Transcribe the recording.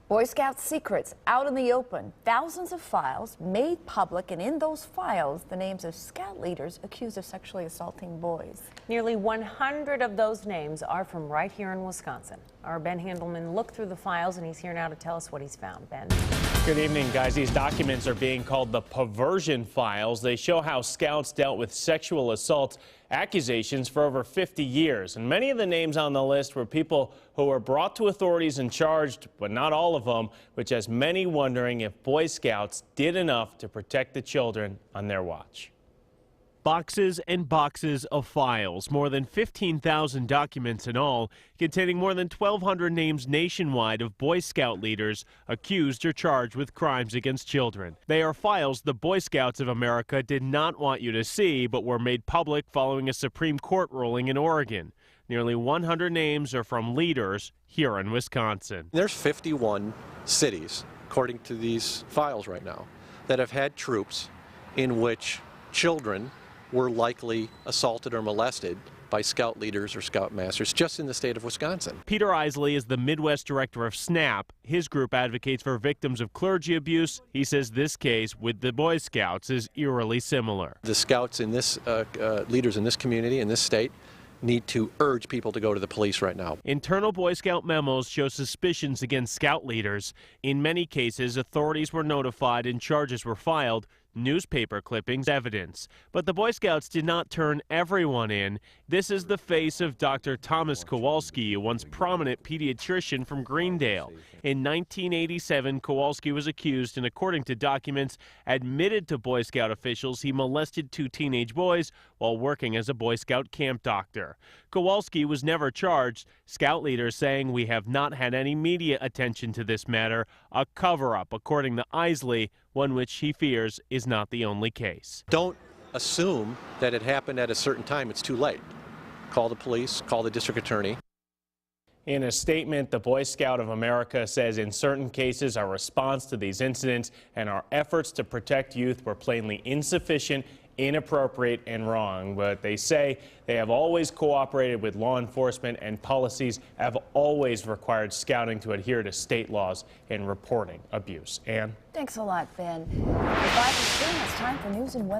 Boy Scout secrets out in the open. Thousands of files made public, and in those files, the names of Scout leaders accused of sexually assaulting boys. Nearly 100 of those names are from right here in Wisconsin. Our Ben Handelman looked through the files, and he's here now to tell us what he's found. Ben. Good evening, guys. These documents are being called the perversion files. They show how Scouts dealt with sexual assault accusations for over 50 years. And many of the names on the list were people who were brought to authorities and charged, but not all of them, which has many wondering if Boy Scouts did enough to protect the children on their watch. Boxes and boxes of files, more than 15,000 documents in all, containing more than 1,200 names nationwide of Boy Scout leaders accused or charged with crimes against children. They are files the Boy Scouts of America did not want you to see, but were made public following a Supreme Court ruling in Oregon. Nearly 100 names are from leaders here in Wisconsin. There's 51 cities, according to these files right now, that have had troops in which children were likely assaulted or molested by Scout leaders or Scout masters just in the state of Wisconsin. Peter Isley is the Midwest director of SNAP. His group advocates for victims of clergy abuse. He says this case with the Boy Scouts is eerily similar. The Scouts in this, leaders in this community, in this state, need to urge people to go to the police right now. Internal Boy Scout memos show suspicions against Scout leaders. In many cases, authorities were notified and charges were filed. Newspaper clippings evidence. But the Boy Scouts did not turn everyone in. This is the face of Dr. Thomas Kowalski, a once prominent pediatrician from Greendale. In 1987, Kowalski was accused and, according to documents, admitted to Boy Scout officials he molested 2 teenage boys while working as a Boy Scout camp doctor. Kowalski was never charged. Scout leaders saying we have not had any media attention to this matter, a cover-up, according to Isley, one which he fears is not the only case. Don't assume that it happened at a certain time. It's too late. Call the police, call the district attorney. In a statement, the Boy Scout of America says in certain cases our response to these incidents and our efforts to protect youth were plainly insufficient, inappropriate, and wrong. But they say they have always cooperated with law enforcement, and policies have always required scouting to adhere to state laws in reporting abuse. Ann? Thanks a lot, Ben. At 5:15, it's time for news and weather.